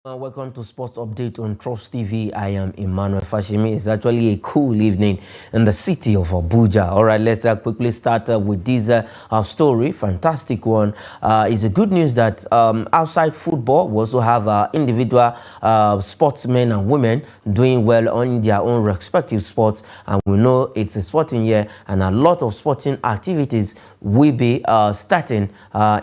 Welcome to Sports Update on Trust TV. I am Emmanuel Fashimi. It's actually a cool evening in the city of Abuja. All right, let's quickly start with this story. Fantastic one. It's a good news that outside football, we also have individual sportsmen and women doing well on their own respective sports. And we know it's a sporting year, and a lot of sporting activities will be starting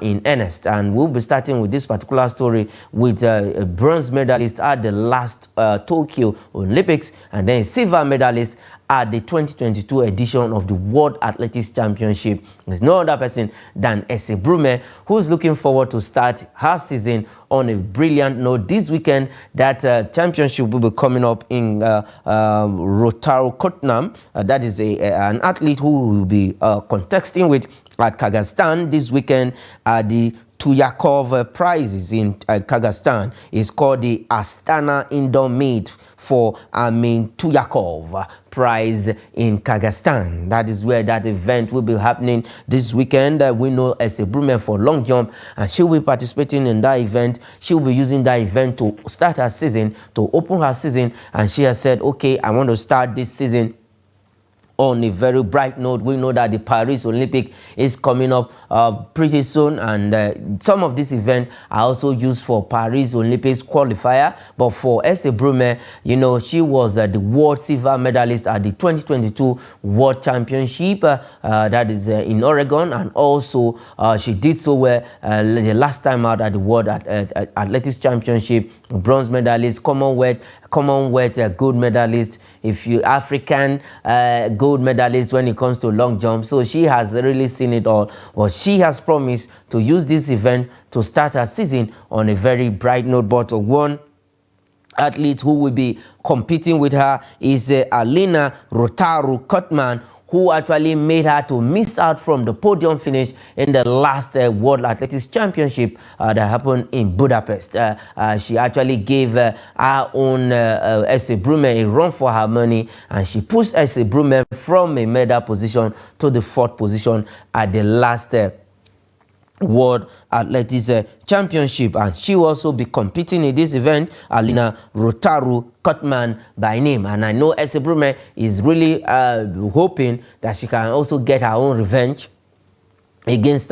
in earnest. And we'll be starting with this particular story with a bronze medalist at the last Tokyo Olympics, and then a silver medalist at the 2022 edition of the World Athletics Championship. There's no other person than brume, who's looking forward to start her season on a brilliant note. This weekend, that championship will be coming up in Rotaru, that is an athlete who will be contesting with at Kazakhstan this weekend at the Tuyakov prizes in Kazakhstan. It's called the Astana Indoor Meet for Amin Tuyakov prize in Kazakhstan. That is where that event will be happening this weekend. We know brume for long jump, and she will be participating in that event. She will be using that event to start her season, to open her season, and she has said, okay, I want to start this season on a very bright note. We know that the Paris Olympic is coming up pretty soon, and some of these events are also used for Paris Olympics qualifier. But for brume, you know, she was the world silver medalist at the 2022 World Championship that is in Oregon, and also she did so well the last time out at the World Athletics Championship. Bronze medalist, Commonwealth gold medalist, if you African gold medalist when it comes to long jump. So she has really seen it all. Well, she has promised to use this event to start her season on a very bright note. But one athlete who will be competing with her is Alina Rotaru, who actually made her to miss out from the podium finish in the last World Athletics Championship that happened in Budapest. She actually gave her own brume a run for her money, and she pushed brume from a medal position to the 4th position at the last World Athletics Championship. And she will also be competing in this event, Alina Rotaru by name. And I know brume is really hoping that she can also get her own revenge against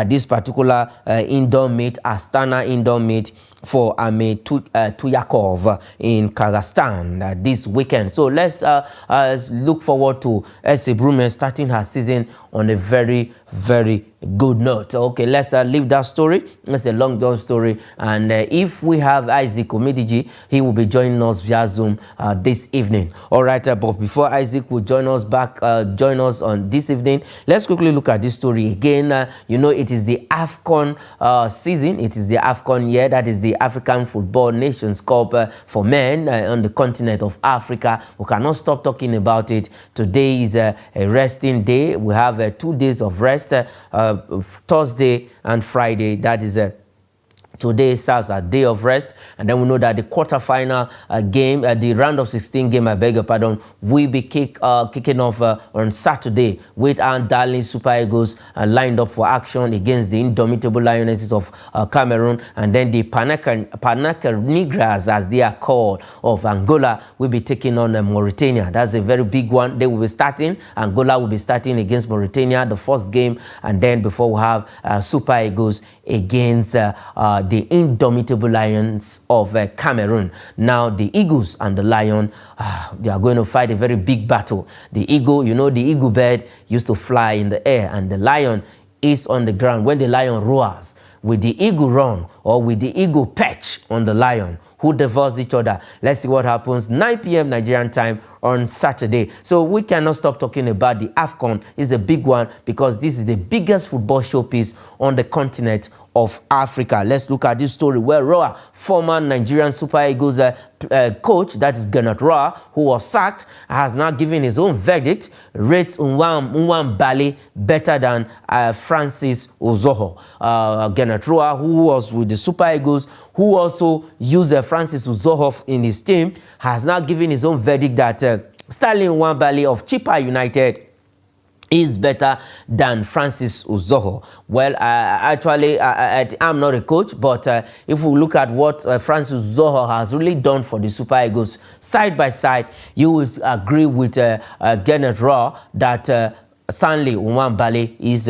this particular indoor meet, Astana indoor meet for Amin Tuyakov in Kazakhstan this weekend. So let's look forward to brume starting her season on a very, very good note. Okay, let's leave that story. It's a long done story, and if we have Isaac Omidiji, he will be joining us via Zoom this evening. All right, but before Isaac will join us on this evening, let's quickly look at this story again. You know, it is the AFCON season. It is the AFCON year. That is the African Football Nations Cup for men on the continent of Africa. We cannot stop talking about it. Today is a resting day. We have 2 days of rest, Thursday and Friday. That is today serves as day of rest, and then we know that the quarterfinal game, the round of 16 game, I beg your pardon, will be kicking off on Saturday with our darling Super Eagles lined up for action against the indomitable Lionesses of Cameroon, and then the Panaka Negras, as they are called, of Angola, will be taking on Mauritania. That's a very big one. They will be starting. Angola will be starting against Mauritania, the first game, and then before we have Super Eagles against the indomitable Lions of Cameroon. Now, the Eagles and the Lion, they are going to fight a very big battle. The eagle, you know, the eagle bird used to fly in the air, and the lion is on the ground. When the lion roars, will the eagle run, or will the eagle perch on the lion? Who devours each other? Let's see what happens 9 p.m. Nigerian time on Saturday. So we cannot stop talking about the AFCON. It's a big one because this is the biggest football showpiece on the continent of Africa. Let's look at this story where Roa, former Nigerian Super Eagles coach, that is Gernot Roa, who was sacked, has now given his own verdict, rates Unwan Bali better than Francis Uzoho. Gernot Roa, who was with the Super Eagles, who also used Francis Uzoho in his team, has now given his own verdict that Sterling Nwabali of Chippa United is better than Francis Uzoho. Well, actually, I'm not a coach, but if we look at what Francis Uzoho has really done for the Super Eagles, side by side, you will agree with Kenneth Raw that Stanley Nwabali is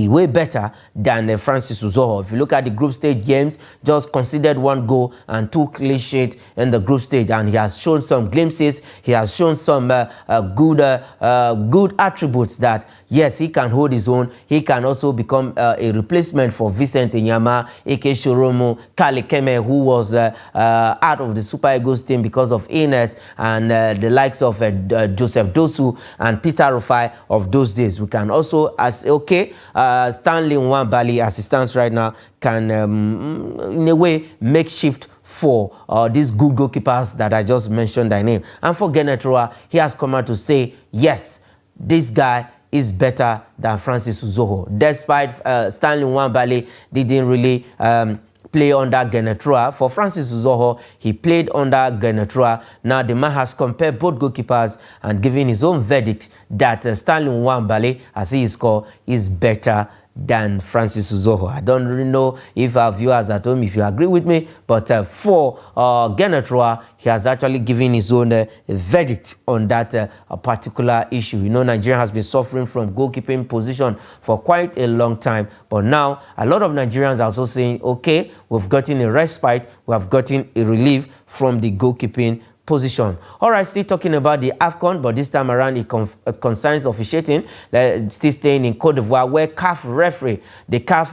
way better than Francis Uzoho. If you look at the group stage games, just conceded 1 goal and 2 clean sheets in the group stage, and he has shown some glimpses. He has shown some good attributes that yes, he can hold his own. He can also become a replacement for Vincent Enyama, Eke Shoromo, Kale Keme, who was out of the Super Eagles team because of illness, and the likes of Joseph Dosu and Peter Rufai of those days. We can also Stanley Nwabali, as it stands right now, can in a way make shift for these good goalkeepers that I just mentioned their name. And for Genetroa, he has come out to say, yes, this guy is better than Francis Uzoho. Despite Stanley Nwabali didn't really play under Genetroa. For Francis Uzoho, he played under Genetroa. Now the man has compared both goalkeepers and given his own verdict that Stanley Nwabali, as he is called, is better than Francis Uzoho. I don't really know if our viewers at home, if you agree with me, but for Genetroa, he has actually given his own verdict on that particular issue. You know, Nigeria has been suffering from goalkeeping position for quite a long time, but now a lot of Nigerians are also saying, okay, we've gotten a respite, we have gotten a relief from the goalkeeping position. All right, still talking about the AFCON, but this time around it concerns officiating. Still staying in Cote d'Ivoire, where the CAF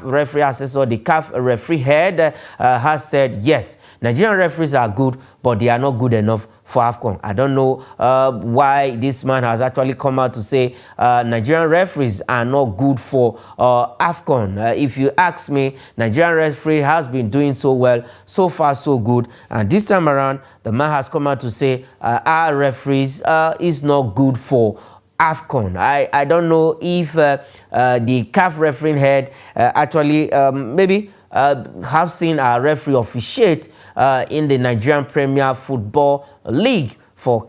referee assessor, the CAF referee head has said, yes, Nigerian referees are good, but they are not good enough for AFCON. I don't know why this man has actually come out to say Nigerian referees are not good for AFCON. If you ask me, Nigerian referee has been doing so well, so far so good, and this time around, the man has come out to say our referees is not good for AFCON. I don't know if the CAF refereeing head actually maybe have seen our referee officiate in the Nigerian Premier Football League for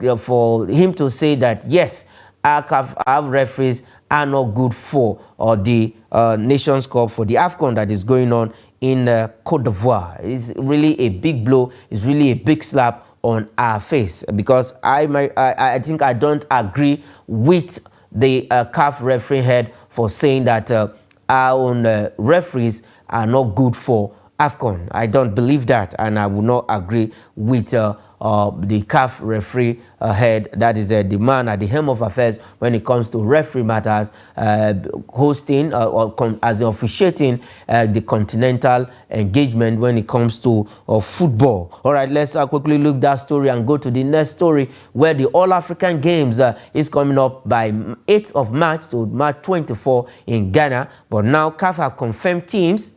him to say that yes, our referees are not good for the Nations Cup, for the AFCON that is going on in Cote d'Ivoire. It's really a big blow. It's really a big slap on our face, because I think I don't agree with the CAF referee head for saying that our own referees are not good for AFCON. I don't believe that, and I will not agree with the CAF referee head, that is the man at the helm of affairs when it comes to referee matters, hosting as officiating the continental engagement when it comes to football. All right, let's quickly look that story and go to the next story, where the All-African Games is coming up by 8th of March to March 24 in Ghana. But now CAF have confirmed teams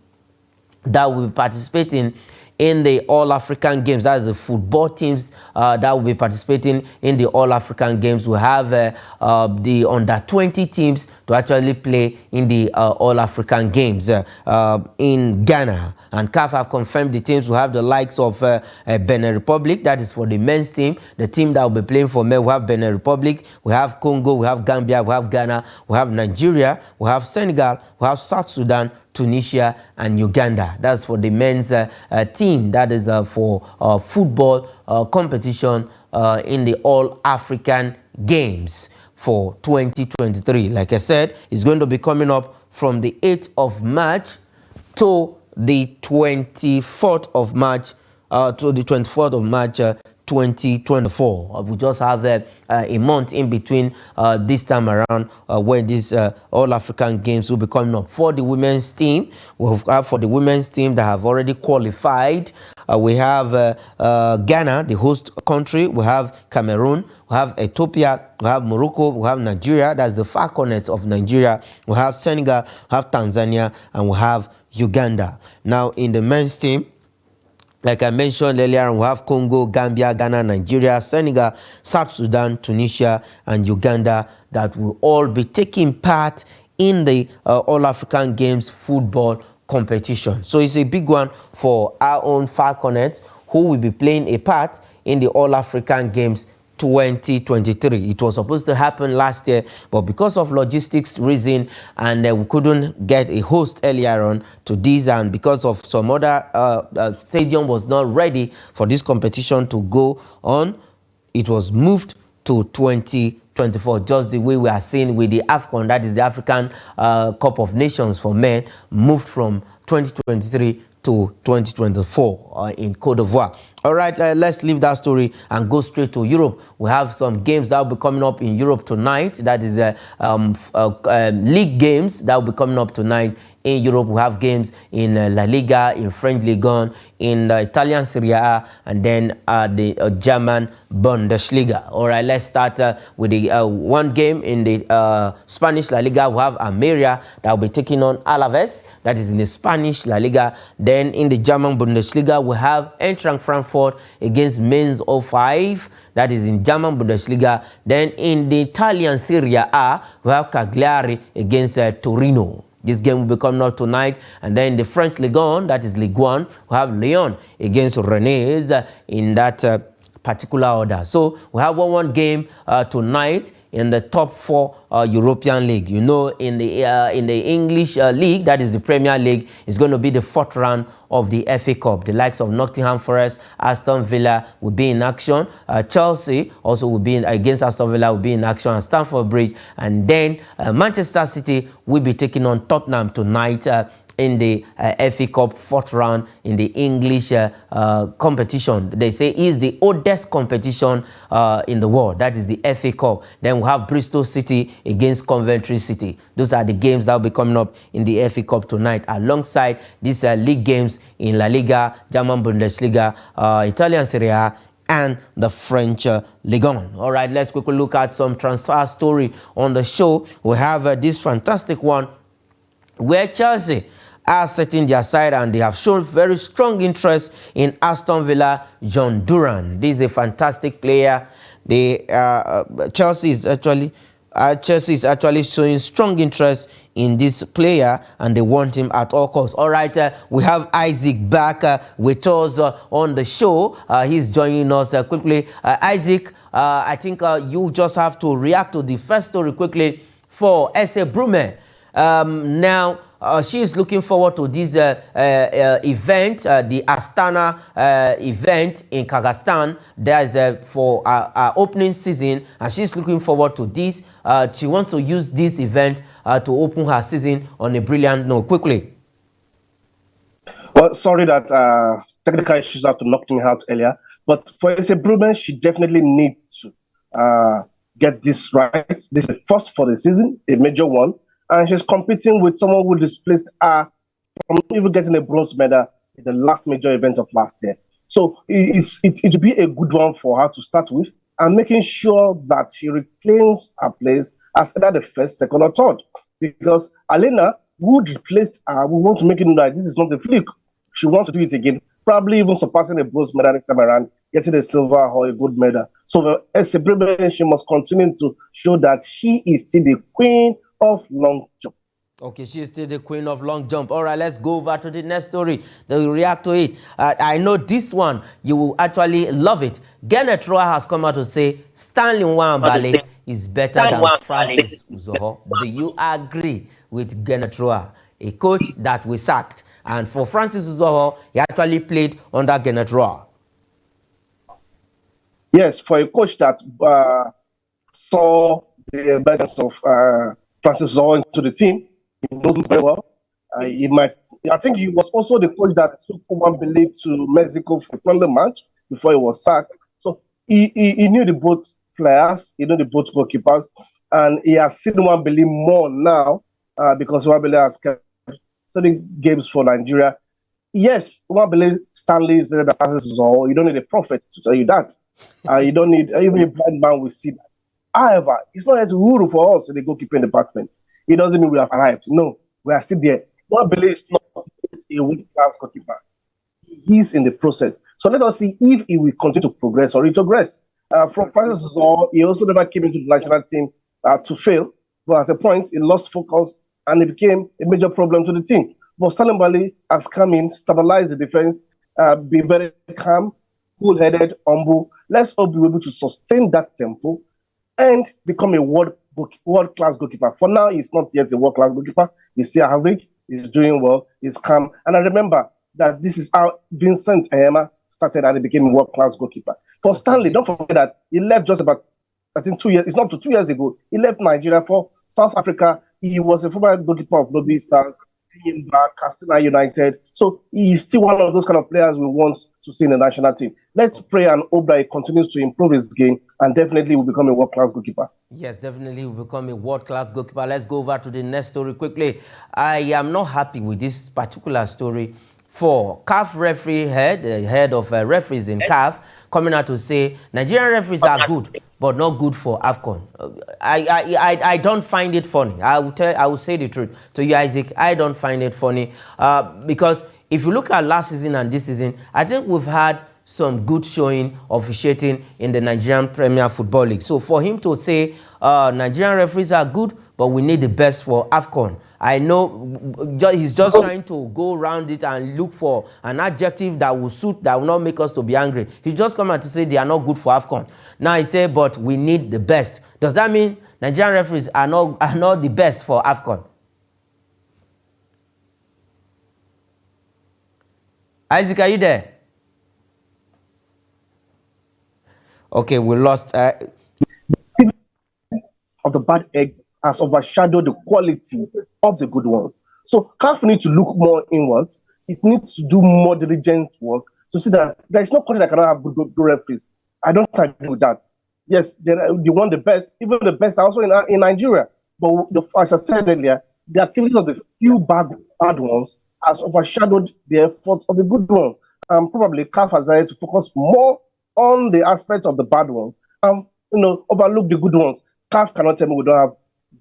that will be participating in the All-African Games. That is the football teams that will be participating in the All-African Games. We have the under-20 teams to actually play in the All-African Games in Ghana. And CAF have confirmed the teams. We have the likes of Benin Republic, that is for the men's team. The team that will be playing for men, we have Benin Republic, we have Congo, we have Gambia, we have Ghana, we have Nigeria, we have Senegal, we have South Sudan, Tunisia, and Uganda. That's for the men's team. That is for football competition in the All-African Games for 2023. Like I said, it's going to be coming up from the 8th of March to the 24th of March, 2024. We just have a month in between this time around where these All-African Games will be coming up. For the women's team, we have for the women's team that have already qualified, we have Ghana, the host country, we have Cameroon, we have Ethiopia, we have Morocco, we have Nigeria, that's the far corners of Nigeria, we have Senegal, we have Tanzania, and we have Uganda. Now in the men's team, like I mentioned earlier, we have Congo, Gambia, Ghana, Nigeria, Senegal, South Sudan, Tunisia, and Uganda that will all be taking part in the All-African Games football competition. So it's a big one for our own Falconets, who will be playing a part in the All-African Games 2023. It was supposed to happen last year, but because of logistics reason and we couldn't get a host earlier on to this, and because of some other stadium was not ready for this competition to go on, it was moved to 2024, just the way we are seeing with the AFCON, that is the African Cup of Nations for men, moved from 2023 to 2024 in Cote d'Ivoire. All right, let's leave that story and go straight to Europe. We have some games that will be coming up in Europe tonight. That is league games that will be coming up tonight. In Europe, we have games in La Liga, in French Ligue 1, in the Italian Serie A, and then the German Bundesliga. All right, let's start with the one game in the Spanish La Liga. We have Almeria that will be taking on Alaves. That is in the Spanish La Liga. Then in the German Bundesliga, we have Eintracht Frankfurt against Mainz 05. That is in German Bundesliga. Then in the Italian Serie A, we have Cagliari against Torino. This game will be coming out tonight. And then the French Ligue 1, that is Ligue 1, we have Lyon against Rennes in that particular order. So we have one game tonight in the top 4 European league. You know, in the English league, that is the Premier League, is going to be the 4th round of the FA Cup. The likes of Nottingham Forest, Aston Villa will be in action. Chelsea also will be against Aston Villa, will be in action at Stamford Bridge. And then Manchester City will be taking on Tottenham tonight in the FA Cup 4th round in the English competition. They say is the oldest competition in the world. That is the FA Cup. Then we have Bristol City against Coventry City. Those are the games that will be coming up in the FA Cup tonight, alongside these league games in La Liga, German Bundesliga, Italian Serie A, and the French Ligue 1. All right, let's quickly look at some transfer story on the show. We have this fantastic one where Chelsea are setting their side and they have shown very strong interest in Aston Villa John Duran. This is a fantastic player. Chelsea is actually showing strong interest in this player and they want him at all costs. All right, we have Isaac back with us on the show. He's joining us quickly. Isaac, I think you just have to react to the first story quickly for S.A. Brume. Now, she is looking forward to this event, the Astana event in Kazakhstan. That is for our opening season, and she's looking forward to this. She wants to use this event to open her season on a brilliant note. Quickly. Well, sorry that technical issues have to knock me out earlier, but for S.A. Brume, she definitely needs to get this right. This is the first for the season, a major one. And she's competing with someone who displaced her from even getting a bronze medal in the last major event of last year. So it will be a good one for her to start with, and making sure that she reclaims her place as either the first, second, or third. Because Alena, who replaced her, we want to make it know that this is not a fluke. She wants to do it again, probably even surpassing a bronze medal next time around, getting a silver or a gold medal. So for S.A. Brume, she must continue to show that she is still the queen of long jump. Okay, she's still the queen of long jump. All right, let's go over to the next story. They will react to it. I know this one, you will actually love it. Gennett Roy has come out to say Stanley Nwabali is better than Francis Uzoho. Do you agree with Gennett Roy, a coach that we sacked? And for Francis Uzoho, he actually played under Gennett Roy. Yes, for a coach that saw the emergence of Francis Uzoho into the team, he knows him very well. I think he was also the coach that took Nwabali to Mexico for a friendly match before he was sacked. So he knew the both players, he knew the both goalkeepers, and he has seen Nwabali more now because Nwabali has kept studying games for Nigeria. Yes, Nwabali Stanley is better than Francis Uzoho. You don't need a prophet to tell you that. You don't need, even a blind man will see that. However, it's not yet a rule for us in the goalkeeping department. It doesn't mean we have arrived. No, we are still there. Nwabali is not a world-class goalkeeper. He is in the process. So let us see if he will continue to progress or retrogress. From Francis Uzoho, he also never came into the national team to fail. But at the point, he lost focus and it became a major problem to the team. But Stanley Nwabali has come in, stabilized the defense, been very calm, cool-headed, humble. Let's hope we're able to sustain that tempo and become a world-class goalkeeper. For now, he's not yet a world-class goalkeeper. He's still average. He's doing well. He's calm. And I remember that this is how Vincent Ehema started and he became a world-class goalkeeper. For Stanley, don't forget that he left just about, I think 2 years, it's not 2 years ago. He left Nigeria for South Africa. He was a former goalkeeper of Lobby Stars, came back, Astana United. So he is still one of those kind of players we want to see in the national team. Let's pray and hope that he continues to improve his game and definitely will become a world-class goalkeeper. Yes, definitely will become a world-class goalkeeper. Let's go over to the next story quickly. I am not happy with this particular story for CAF referee head, the head of referees in CAF, coming out to say Nigerian referees are good, but not good for AFCON. I don't find it funny. I will say the truth to you, Isaac. I don't find it funny because if you look at last season and this season, I think we've had some good showing officiating in the Nigerian Premier Football League. So for him to say Nigerian referees are good, but we need the best for AFCON. I know he's just trying to go around it and look for an adjective that will suit, that will not make us to be angry. He's just come out to say they are not good for AFCON. Now he said, but we need the best. Does that mean Nigerian referees are not the best for AFCON? Isaac, are you there? Okay, we lost. Of the bad eggs has overshadowed the quality of the good ones. So CAF needs to look more inwards. It needs to do more diligent work to see that there is no country that cannot have good referees. I don't agree with that. Yes, you want the best, even the best also in Nigeria. But as I said earlier, the activities of the few bad ones has overshadowed the efforts of the good ones. Probably CAF has decided to focus more on the aspects of the bad ones and overlook the good ones. CAF cannot tell me we don't have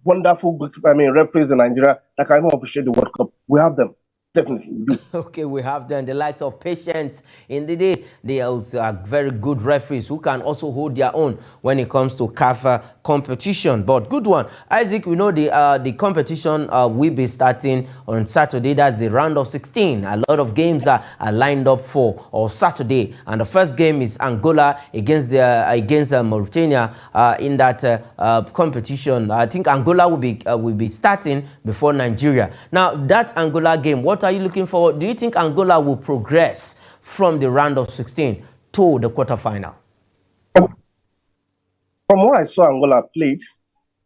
wonderful referees in Nigeria that can even officiate the World Cup. We have them. Definitely, we do. Okay, we have them. The likes of Patience in the day. They also are very good referees who can also hold their own when it comes to CAF competition. But good one. Isaac, we know the competition will be starting on Saturday. That's the round of 16. A lot of games are lined up for Saturday. And the first game is Angola against Mauritania in that competition. I think Angola will be starting before Nigeria. Now, that Angola game, what are you looking forward? Do you think Angola will progress from the round of 16 to the quarterfinal? From what I saw Angola played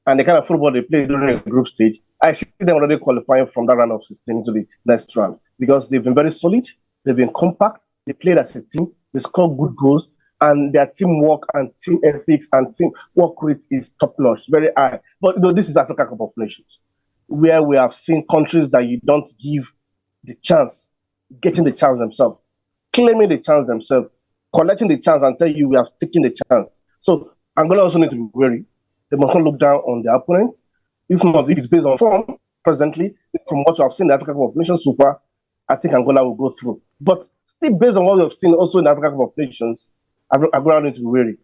and the kind of football they played during the group stage, I see them already qualifying from that round of 16 to the next round because they've been very solid, they've been compact, they played as a team, they scored good goals, and their teamwork and team ethics and team work rate is top-notch, very high. But this is Africa Cup of Nations, where we have seen countries that you don't give the chance, getting the chance themselves, claiming the chance themselves, collecting the chance and tell you we have taken the chance. So Angola also need to be wary. They must not look down on their opponent. If not, if it's based on form presently, from what we have seen in the African Cup of Nations so far, I think Angola will go through. But still based on what we have seen also in the African Cup of Nations, Angola need to be wary.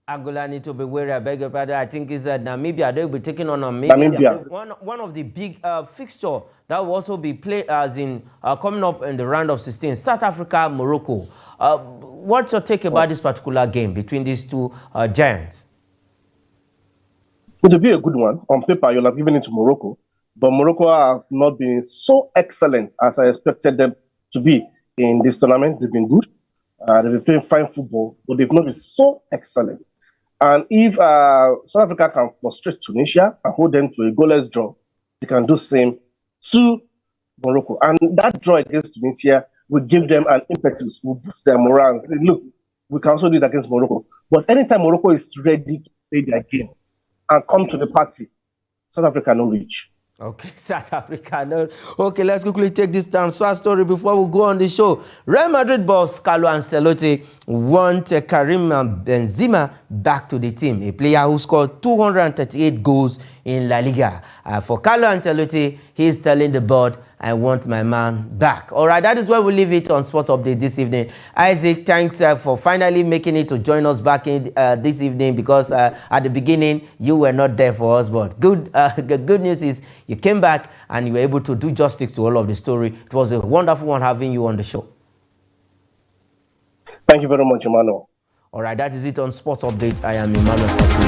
Angola need to be wary. I beg your pardon. I think it's Namibia. They will be taking on Namibia. One of the big fixture that will also be played as in coming up in the round of 16. South Africa, Morocco. What's your take about this particular game between these two giants? It will be a good one. On paper, you'll have given it to Morocco, but Morocco have not been so excellent as I expected them to be in this tournament. They've been good. They've been playing fine football, but they've not been so excellent. And if South Africa can frustrate Tunisia and hold them to a goalless draw, they can do the same to Morocco. And that draw against Tunisia will give them an impetus, will boost their morale and say, look, we can also do it against Morocco. But anytime Morocco is ready to play their game and come to the party, South Africa no reach. Okay, South Africa. No. Okay, let's quickly take this transfer story before we go on the show. Real Madrid boss Carlo Ancelotti want Karim Benzema back to the team, a player who scored 238 goals in La Liga. For Carlo Ancelotti, he's telling the board, I want my man back. All right, that is where we leave it on Sports Update this evening. Isaac, thanks for finally making it to join us back in this evening because at the beginning, you were not there for us. But the good news is you came back and you were able to do justice to all of the story. It was a wonderful one having you on the show. Thank you very much, Emmanuel. All right, that is it on Sports Update. I am Emmanuel.